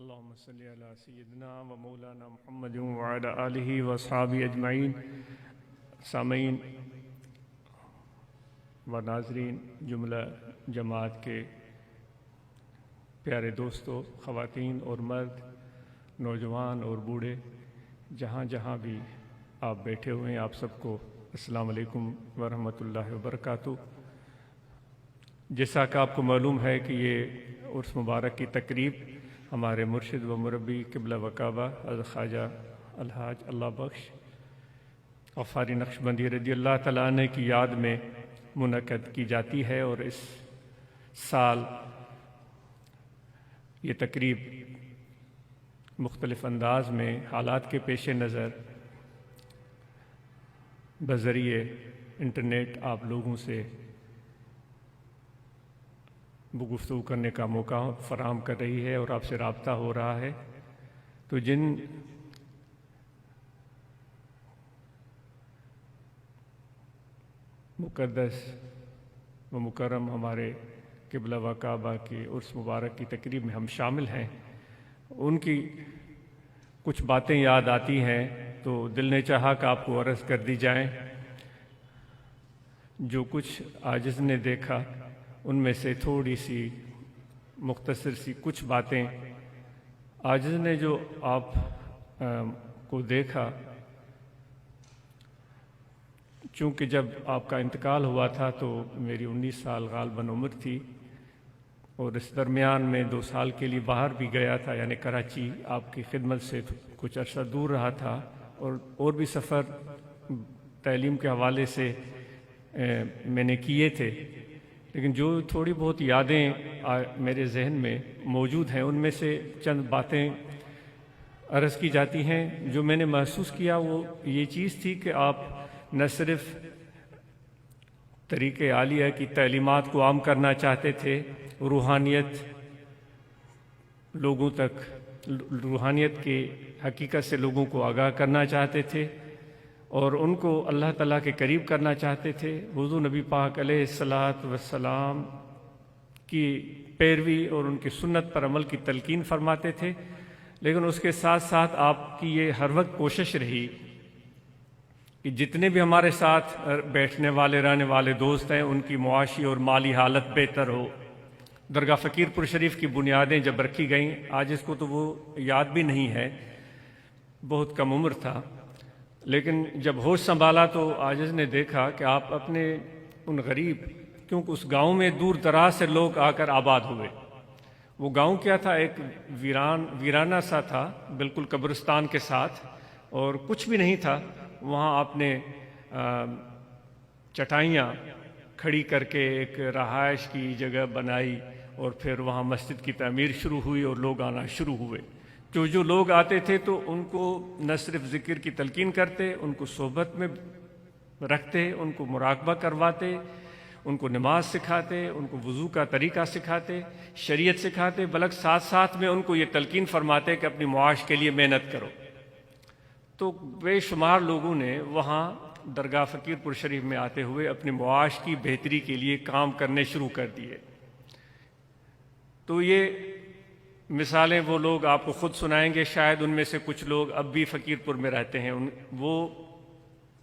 اللهم صل على سيدنا و مولانا محمد وعلى آلہ و اصحابہ اجمعین۔ سامعین و ناظرین، جملہ جماعت کے پیارے دوستو، خواتین اور مرد، نوجوان اور بوڑھے، جہاں جہاں بھی آپ بیٹھے ہوئے ہیں، آپ سب کو السلام علیکم ورحمۃ اللہ وبرکاتہ۔ جیسا کہ آپ کو معلوم ہے کہ یہ عرس مبارک کی تقریب ہمارے مرشد و مربی قبلہ و کعبہ حضرت خواجہ الحاج اللہ بخش غفاری نقشبندی رضی اللہ تعالیٰ عنہ کی یاد میں منعقد کی جاتی ہے، اور اس سال یہ تقریب مختلف انداز میں حالات کے پیش نظر بذریعے انٹرنیٹ آپ لوگوں سے گفتگو کرنے کا موقع فراہم کر رہی ہے اور آپ سے رابطہ ہو رہا ہے۔ تو جن مقدس و مکرم ہمارے قبلہ و کعبہ کی عرس مبارک کی تقریب میں ہم شامل ہیں، ان کی کچھ باتیں یاد آتی ہیں تو دل نے چاہا کہ آپ کو عرض کر دی جائیں۔ جو کچھ عاجز نے دیکھا ان میں سے تھوڑی سی مختصر سی کچھ باتیں۔ عاجز نے جو آپ کو دیکھا، چونکہ جب آپ کا انتقال ہوا تھا تو میری 19 سال غالباً عمر تھی، اور اس درمیان میں 2 سال کے لیے باہر بھی گیا تھا، یعنی کراچی آپ کی خدمت سے کچھ عرصہ دور رہا تھا، اور بھی سفر تعلیم کے حوالے سے میں نے کیے تھے، لیکن جو تھوڑی بہت یادیں میرے ذہن میں موجود ہیں ان میں سے چند باتیں عرض کی جاتی ہیں۔ جو میں نے محسوس کیا وہ یہ چیز تھی کہ آپ نہ صرف طریقہ عالیہ کی تعلیمات کو عام کرنا چاہتے تھے، روحانیت لوگوں تک، روحانیت کی حقیقت سے لوگوں کو آگاہ کرنا چاہتے تھے، اور ان کو اللہ تعالیٰ کے قریب کرنا چاہتے تھے۔ حضور نبی پاک علیہ الصلاۃ والسلام کی پیروی اور ان کی سنت پر عمل کی تلقین فرماتے تھے، لیکن اس کے ساتھ ساتھ آپ کی یہ ہر وقت کوشش رہی کہ جتنے بھی ہمارے ساتھ بیٹھنے والے رہنے والے دوست ہیں ان کی معاشی اور مالی حالت بہتر ہو۔ درگاہ فقیر پور شریف کی بنیادیں جب رکھی گئیں، آج اس کو تو وہ یاد بھی نہیں ہے، بہت کم عمر تھا، لیکن جب ہوش سنبھالا تو عاجز نے دیکھا کہ آپ اپنے ان غریب، کیونکہ اس گاؤں میں دور دراز سے لوگ آ کر آباد ہوئے۔ وہ گاؤں کیا تھا؟ ایک ویرانہ سا تھا، بالکل قبرستان کے ساتھ، اور کچھ بھی نہیں تھا وہاں۔ آپ نے چٹائیاں کھڑی کر کے ایک رہائش کی جگہ بنائی، اور پھر وہاں مسجد کی تعمیر شروع ہوئی اور لوگ آنا شروع ہوئے۔ جو لوگ آتے تھے تو ان کو نہ صرف ذکر کی تلقین کرتے، ان کو صحبت میں رکھتے، ان کو مراقبہ کرواتے، ان کو نماز سکھاتے، ان کو وضو کا طریقہ سکھاتے، شریعت سکھاتے، بلکہ ساتھ ساتھ میں ان کو یہ تلقین فرماتے کہ اپنی معاش کے لیے محنت کرو۔ تو بے شمار لوگوں نے وہاں درگاہ فقیر پور شریف میں آتے ہوئے اپنی معاش کی بہتری کے لیے کام کرنے شروع کر دیے۔ تو یہ مثالیں وہ لوگ آپ کو خود سنائیں گے، شاید ان میں سے کچھ لوگ اب بھی فقیر پور میں رہتے ہیں۔ وہ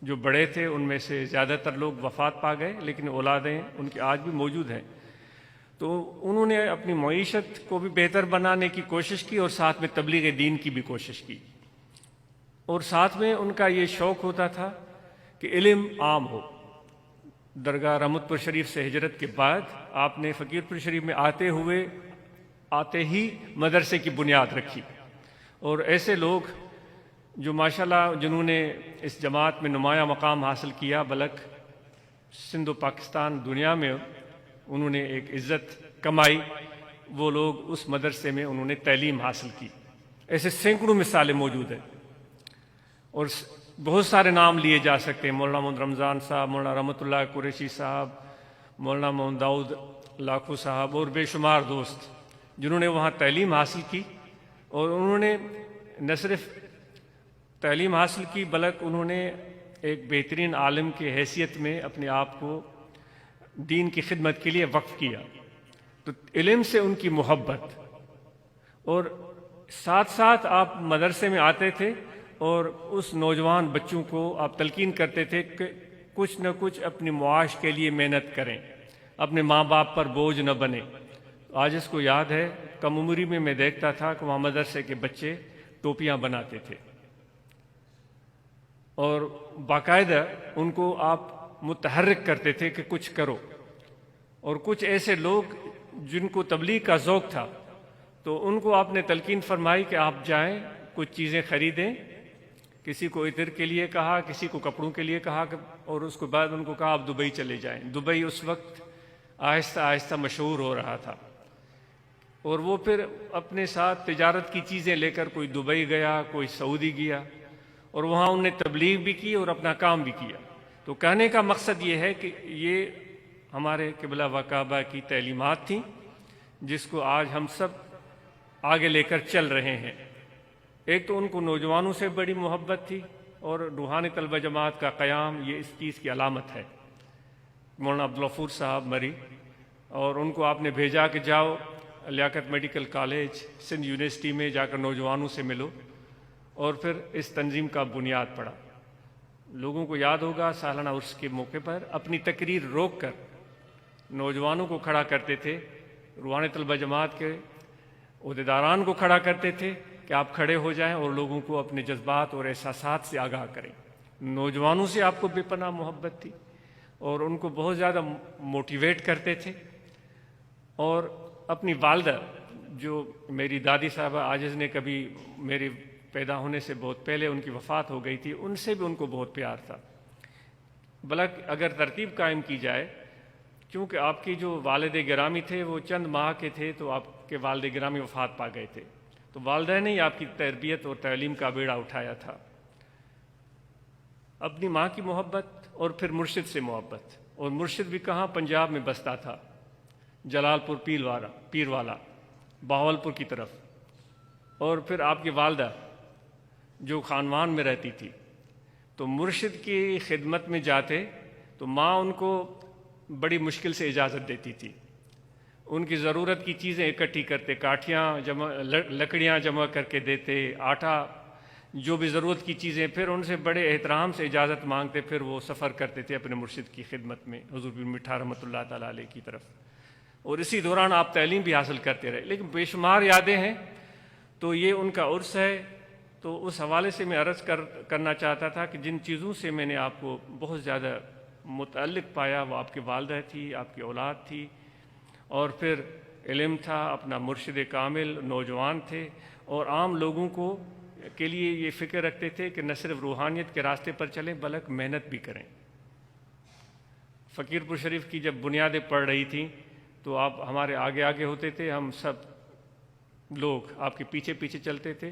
جو بڑے تھے ان میں سے زیادہ تر لوگ وفات پا گئے، لیکن اولادیں ان کی آج بھی موجود ہیں۔ تو انہوں نے اپنی معیشت کو بھی بہتر بنانے کی کوشش کی، اور ساتھ میں تبلیغ دین کی بھی کوشش کی، اور ساتھ میں ان کا یہ شوق ہوتا تھا کہ علم عام ہو۔ درگاہ رحمت پور شریف سے ہجرت کے بعد آپ نے فقیر پور شریف میں آتے ہی مدرسے کی بنیاد رکھی، اور ایسے لوگ جو ماشاءاللہ جنہوں نے اس جماعت میں نمایاں مقام حاصل کیا، بلکہ سندھ و پاکستان دنیا میں انہوں نے ایک عزت کمائی، وہ لوگ اس مدرسے میں انہوں نے تعلیم حاصل کی۔ ایسے سینکڑوں مثالیں موجود ہیں، اور بہت سارے نام لیے جا سکتے ہیں۔ مولانا محمد رمضان صاحب، مولانا رحمۃ اللہ قریشی صاحب، مولانا محمد داؤد لاکھو صاحب، اور بے شمار دوست جنہوں نے وہاں تعلیم حاصل کی، اور انہوں نے نہ صرف تعلیم حاصل کی بلکہ انہوں نے ایک بہترین عالم کی حیثیت میں اپنے آپ کو دین کی خدمت کے لیے وقف کیا۔ تو علم سے ان کی محبت، اور ساتھ ساتھ آپ مدرسے میں آتے تھے اور اس نوجوان بچوں کو آپ تلقین کرتے تھے کہ کچھ نہ کچھ اپنے معاش کے لیے محنت کریں، اپنے ماں باپ پر بوجھ نہ بنے۔ آج اس کو یاد ہے، کم عمری میں دیکھتا تھا کہ وہاں مدرسے کے بچے ٹوپیاں بناتے تھے اور باقاعدہ ان کو آپ متحرک کرتے تھے کہ کچھ کرو۔ اور کچھ ایسے لوگ جن کو تبلیغ کا ذوق تھا تو ان کو آپ نے تلقین فرمائی کہ آپ جائیں، کچھ چیزیں خریدیں، کسی کو عطر کے لیے کہا، کسی کو کپڑوں کے لیے کہا، اور اس کے بعد ان کو کہا آپ دبئی چلے جائیں۔ دبئی اس وقت آہستہ آہستہ مشہور ہو رہا تھا، اور وہ پھر اپنے ساتھ تجارت کی چیزیں لے کر کوئی دبئی گیا، کوئی سعودی گیا، اور وہاں انہوں نے تبلیغ بھی کی اور اپنا کام بھی کیا۔ تو کہنے کا مقصد یہ ہے کہ یہ ہمارے قبلہ و کعبہ کی تعلیمات تھیں جس کو آج ہم سب آگے لے کر چل رہے ہیں۔ ایک تو ان کو نوجوانوں سے بڑی محبت تھی، اور روحانی طلبہ جماعت کا قیام یہ اس چیز کی علامت ہے۔ مولانا عبدالغفور صاحب مری، اور ان کو آپ نے بھیجا کہ جاؤ لیاقت میڈیکل کالج سندھ یونیورسٹی میں جا کر نوجوانوں سے ملو، اور پھر اس تنظیم کا بنیاد پڑا۔ لوگوں کو یاد ہوگا سالانہ عرس کے موقع پر اپنی تقریر روک کر نوجوانوں کو کھڑا کرتے تھے، روحانی طلبہ جماعت کے عہدیداران کو کھڑا کرتے تھے کہ آپ کھڑے ہو جائیں اور لوگوں کو اپنے جذبات اور احساسات سے آگاہ کریں۔ نوجوانوں سے آپ کو بے پناہ محبت تھی اور ان کو بہت زیادہ موٹیویٹ کرتے تھے۔ اور اپنی والدہ جو میری دادی صاحبہ عاجز نے کبھی میرے پیدا ہونے سے بہت پہلے ان کی وفات ہو گئی تھی، ان سے بھی ان کو بہت پیار تھا۔ بلکہ اگر ترتیب قائم کی جائے، کیونکہ آپ کی جو والد گرامی تھے وہ چند ماہ کے تھے تو آپ کے والد گرامی وفات پا گئے تھے، تو والدہ نے ہی آپ کی تربیت اور تعلیم کا بیڑا اٹھایا تھا۔ اپنی ماں کی محبت اور پھر مرشد سے محبت، اور مرشد بھی کہاں، پنجاب میں بستا تھا، جلال پور پیر والا بہاولپور کی طرف۔ اور پھر آپ کی والدہ جو خانوان میں رہتی تھی، تو مرشد کی خدمت میں جاتے تو ماں ان کو بڑی مشکل سے اجازت دیتی تھی۔ ان کی ضرورت کی چیزیں اکٹھی کرتے، کاٹھیاں لکڑیاں جمع کر کے دیتے، آٹا، جو بھی ضرورت کی چیزیں، پھر ان سے بڑے احترام سے اجازت مانگتے، پھر وہ سفر کرتے تھے اپنے مرشد کی خدمت میں، حضور بن مٹھا رحمۃ اللہ تعالیٰ علیہ کی طرف، اور اسی دوران آپ تعلیم بھی حاصل کرتے رہے۔ لیکن بے شمار یادیں ہیں، تو یہ ان کا عرس ہے، تو اس حوالے سے میں عرض کرنا چاہتا تھا کہ جن چیزوں سے میں نے آپ کو بہت زیادہ متعلق پایا وہ آپ کی والدہ تھی، آپ کی اولاد تھی، اور پھر علم تھا، اپنا مرشد کامل، نوجوان تھے، اور عام لوگوں کو کے لیے یہ فکر رکھتے تھے کہ نہ صرف روحانیت کے راستے پر چلیں بلکہ محنت بھی کریں۔ فقیر پور شریف کی جب بنیادیں پڑ رہی تھیں تو آپ ہمارے آگے آگے ہوتے تھے، ہم سب لوگ آپ کے پیچھے پیچھے چلتے تھے،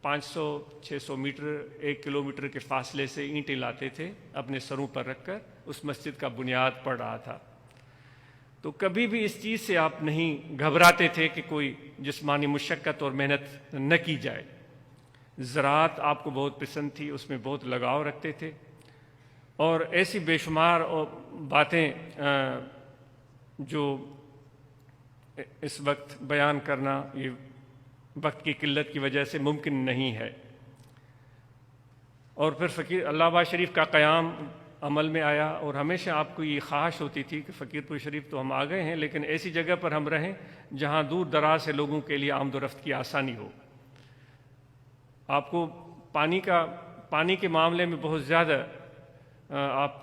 500-600 میٹر، 1 کلومیٹر کے فاصلے سے اینٹیں لاتے تھے اپنے سروں پر رکھ کر، اس مسجد کا بنیاد پڑ رہا تھا۔ تو کبھی بھی اس چیز سے آپ نہیں گھبراتے تھے کہ کوئی جسمانی مشقت اور محنت نہ کی جائے۔ زراعت آپ کو بہت پسند تھی، اس میں بہت لگاؤ رکھتے تھے، اور ایسی بے شمار باتیں جو اس وقت بیان کرنا یہ وقت کی قلت کی وجہ سے ممکن نہیں ہے۔ اور پھر فقیر اللہ آباد شریف کا قیام عمل میں آیا، اور ہمیشہ آپ کو یہ خواہش ہوتی تھی کہ فقیر پور شریف تو ہم آ گئے ہیں لیکن ایسی جگہ پر ہم رہیں جہاں دور دراز سے لوگوں کے لیے آمد و رفت کی آسانی ہو۔ آپ کو پانی کے معاملے میں بہت زیادہ آپ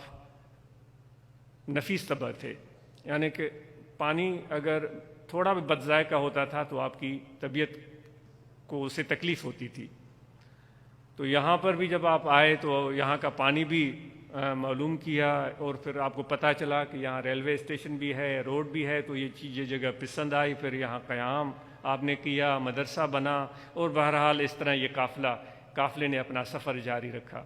نفیس طبع تھے، یعنی کہ پانی اگر تھوڑا بھی بد ذائقہ ہوتا تھا تو آپ کی طبیعت کو اس سے تکلیف ہوتی تھی۔ تو یہاں پر بھی جب آپ آئے تو یہاں کا پانی بھی معلوم کیا، اور پھر آپ کو پتہ چلا کہ یہاں ریلوے اسٹیشن بھی ہے، روڈ بھی ہے، تو یہ جگہ پسند آئی، پھر یہاں قیام آپ نے کیا، مدرسہ بنا، اور بہرحال اس طرح یہ قافلے نے اپنا سفر جاری رکھا۔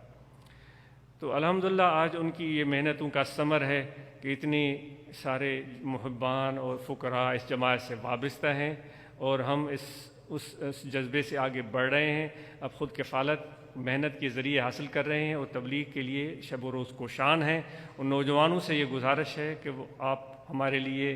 تو الحمدللہ آج ان کی یہ محنتوں کا ثمر ہے کہ اتنی سارے محبان اور فقراء اس جماعت سے وابستہ ہیں، اور ہم اس جذبے سے آگے بڑھ رہے ہیں، اب خود کفالت محنت کے ذریعے حاصل کر رہے ہیں، اور تبلیغ کے لیے شب و روز کوشاں ہیں۔ ان نوجوانوں سے یہ گزارش ہے کہ وہ آپ ہمارے لیے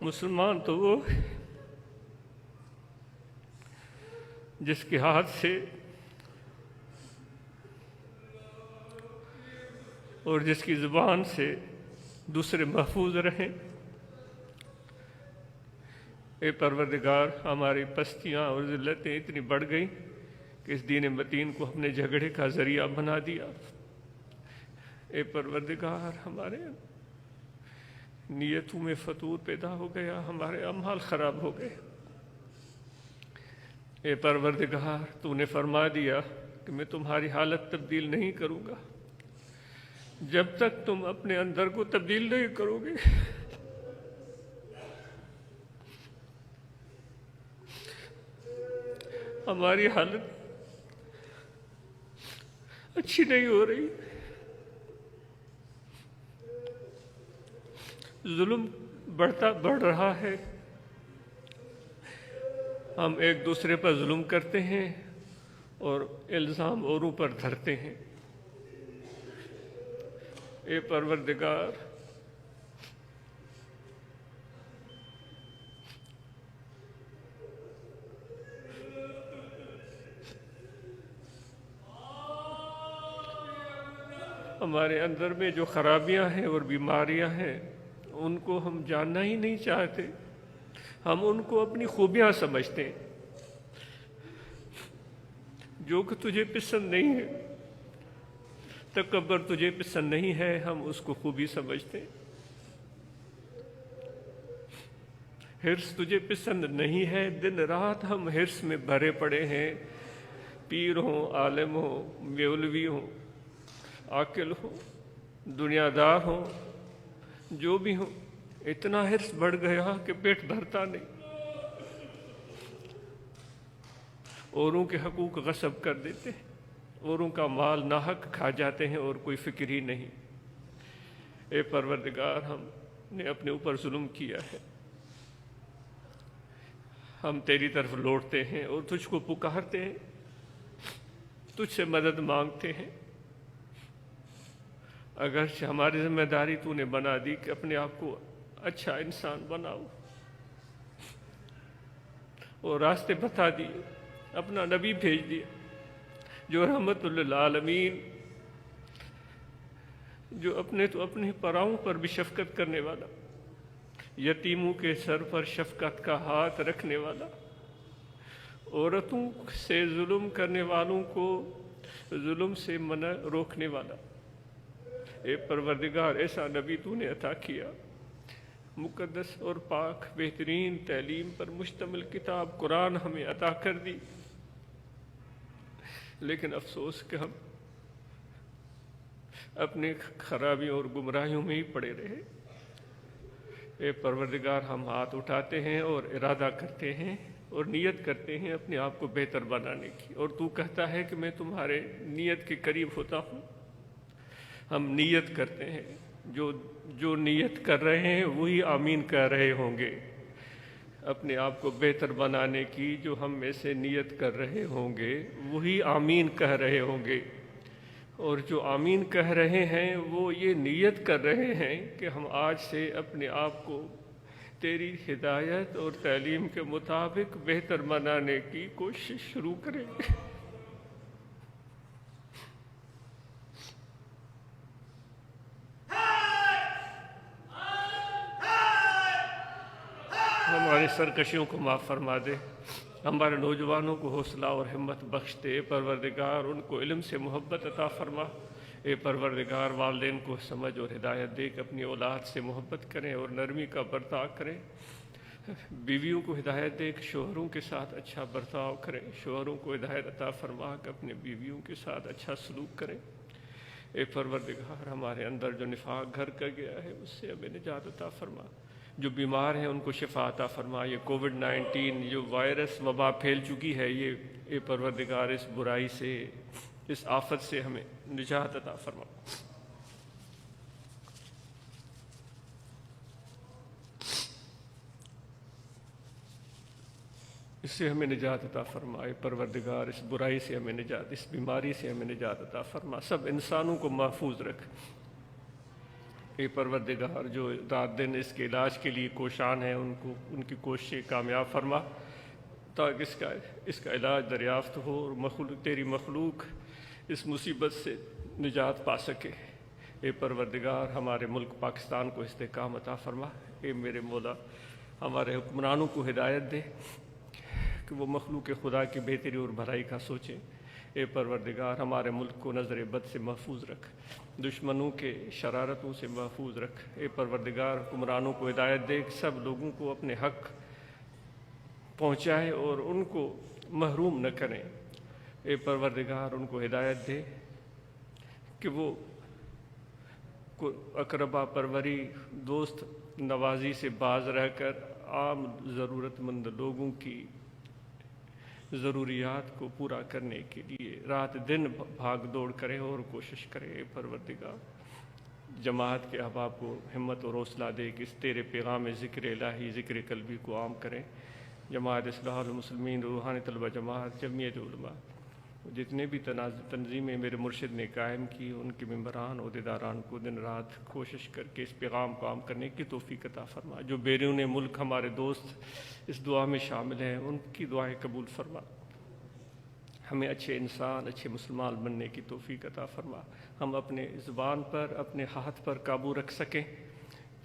مسلمان تو وہ جس کے ہاتھ سے اور جس کی زبان سے دوسرے محفوظ رہیں۔ اے پروردگار، ہماری پستیاں اور ذلتیں اتنی بڑھ گئیں کہ اس دین متین کو اپنے جھگڑے کا ذریعہ بنا دیا۔ اے پروردگار، ہمارے نیتوں میں فتور پیدا ہو گیا، ہمارے اعمال خراب ہو گئے۔ اے پروردگار، تو نے فرما دیا کہ میں تمہاری حالت تبدیل نہیں کروں گا جب تک تم اپنے اندر کو تبدیل نہیں کرو گے۔ ہماری حالت اچھی نہیں ہو رہی، ظلم بڑھ رہا ہے، ہم ایک دوسرے پر ظلم کرتے ہیں اور الزام اوروں پر دھرتے ہیں۔ اے پروردگار، ہمارے اندر میں جو خرابیاں ہیں اور بیماریاں ہیں ان کو ہم جاننا ہی نہیں چاہتے، ہم ان کو اپنی خوبیاں سمجھتے ہیں۔ جو کہ تجھے پسند نہیں ہے، تکبر تجھے پسند نہیں ہے، ہم اس کو خوبی سمجھتے ہیں۔ حرص تجھے پسند نہیں ہے، دن رات ہم حرص میں بھرے پڑے ہیں، پیر ہوں، عالم ہوں، مولوی ہوں، عاقل ہوں، دنیا دار ہوں، جو بھی ہوں، اتنا حرص بڑھ گیا کہ پیٹ بھرتا نہیں، اوروں کے حقوق غصب کر دیتے ہیں، اوروں کا مال ناحق کھا جاتے ہیں اور کوئی فکر ہی نہیں۔ اے پروردگار، ہم نے اپنے اوپر ظلم کیا ہے، ہم تیری طرف لوٹتے ہیں اور تجھ کو پکارتے ہیں، تجھ سے مدد مانگتے ہیں۔ اگرچہ ہماری ذمہ داری تو نے بنا دی کہ اپنے آپ کو اچھا انسان بناؤ، اور راستے بتا دیے، اپنا نبی بھیج دیا جو رحمت للعالمین، جو اپنے پراؤں پر بھی شفقت کرنے والا، یتیموں کے سر پر شفقت کا ہاتھ رکھنے والا، عورتوں سے ظلم کرنے والوں کو ظلم سے منع روکنے والا۔ اے پروردگار، ایسا نبی تو نے عطا کیا، مقدس اور پاک بہترین تعلیم پر مشتمل کتاب قرآن ہمیں عطا کر دی، لیکن افسوس کہ ہم اپنے خرابیوں اور گمراہیوں میں ہی پڑے رہے۔ اے پروردگار، ہم ہاتھ اٹھاتے ہیں اور ارادہ کرتے ہیں اور نیت کرتے ہیں اپنے آپ کو بہتر بنانے کی، اور تو کہتا ہے کہ میں تمہارے نیت کے قریب ہوتا ہوں۔ ہم نیت کرتے ہیں، جو نیت کر رہے ہیں وہی آمین کہہ رہے ہوں گے، اپنے آپ کو بہتر بنانے کی جو ہم میں سے نیت کر رہے ہوں گے وہی آمین کہہ رہے ہوں گے، اور جو آمین کہہ رہے ہیں وہ یہ نیت کر رہے ہیں کہ ہم آج سے اپنے آپ کو تیری ہدایت اور تعلیم کے مطابق بہتر بنانے کی کوشش شروع کریں گے۔ ہماری سرکشیوں کو معاف فرما دے، ہمارے نوجوانوں کو حوصلہ اور ہمت بخش دے۔ پروردگار، ان کو علم سے محبت عطا فرما۔ اے پروردگار، والدین کو سمجھ اور ہدایت دے کہ اپنی اولاد سے محبت کریں اور نرمی کا برتاؤ کریں۔ بیویوں کو ہدایت دے کہ شوہروں کے ساتھ اچھا برتاؤ کریں۔ شوہروں کو ہدایت عطا فرما کہ اپنے بیویوں کے ساتھ اچھا سلوک کریں۔ اے پروردگار، ہمارے اندر جو نفاق گھر کر گیا ہے اس سے ہمیں نجات عطا فرما۔ جو بیمار ہیں ان کو شفا عطا فرما۔ یہ کووڈ-19 جو وائرس وبا پھیل چکی ہے، یہ اے پروردگار اس برائی سے، اس آفت سے ہمیں نجات عطا فرما۔ اس سے ہمیں نجات عطا فرما۔ اے پروردگار، اس برائی سے ہمیں نجات، اس بیماری سے ہمیں نجات عطا فرما۔ سب انسانوں کو محفوظ رکھ۔ اے پروردگار جو رات دن اس کے علاج کے لیے کوشاں ہیں ان کی کوششیں کامیاب فرما تاکہ اس کا علاج دریافت ہو اور تیری مخلوق اس مصیبت سے نجات پا سکے۔ اے پروردگار ہمارے ملک پاکستان کو استحکام عطا فرما۔ اے میرے مولا ہمارے حکمرانوں کو ہدایت دے کہ وہ مخلوق خدا کی بہتری اور بھلائی کا سوچیں۔ اے پروردگار ہمارے ملک کو نظر بد سے محفوظ رکھ، دشمنوں کے شرارتوں سے محفوظ رکھ۔ اے پروردگار حکمرانوں کو ہدایت دے کہ سب لوگوں کو اپنے حق پہنچائے اور ان کو محروم نہ کریں۔ اے پروردگار ان کو ہدایت دے کہ وہ اقربا پروری دوست نوازی سے باز رہ کر عام ضرورت مند لوگوں کی ضروریات کو پورا کرنے کے لیے رات دن بھاگ دوڑ کرے اور کوشش کرے۔ اے پروردگار جماعت کے احباب کو ہمت اور حوصلہ دے کہ اس تیرے پیغام ذکر الہی ذکر قلبی کو عام کریں۔ جماعت اصلاح المسلمین، روحانی طلبہ جماعت، جمعیت علماء، جتنے بھی تنظیمیں میرے مرشد نے قائم کی، ان کے ممبران عہدیداران کو دن رات کوشش کر کے اس پیغام کو عام کرنے کی توفیق عطا فرما۔ جو بیرون ملک ہمارے دوست اس دعا میں شامل ہیں، ان کی دعائیں قبول فرما۔ ہمیں اچھے انسان، اچھے مسلمان بننے کی توفیق عطا فرما۔ ہم اپنے زبان پر، اپنے ہاتھ پر قابو رکھ سکیں،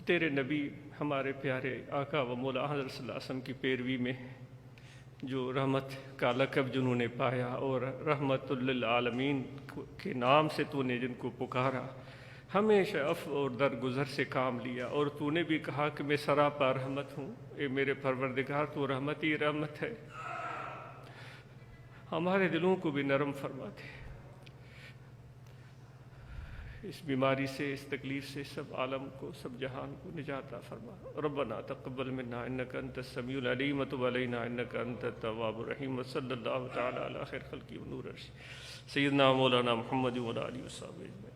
تیرے نبی ہمارے پیارے آقا و مولا حضرت صلی اللہ علیہ وسلم کی پیروی میں جو رحمت کا لقب جنہوں نے پایا اور رحمت للعالمین کے نام سے تو نے جن کو پکارا، ہمیشہ عفو اور درگزر سے کام لیا، اور تو نے بھی کہا کہ میں سراپا رحمت ہوں۔ اے میرے پروردگار تو رحمت ہی رحمت ہے، ہمارے دلوں کو بھی نرم فرما دے، اس بیماری سے، اس تکلیف سے سب عالم کو، سب جہان کو نجات عطا فرما۔ ربنا تقبل منا انک انت السمیع العلیم وتب علینا انک انت التواب الرحیم، وصلی اللہ تعالی علی خیر خلقہ ونور عرشہ سیدنا مولانا محمد وعلی آلہ وصحبہ اجمعین۔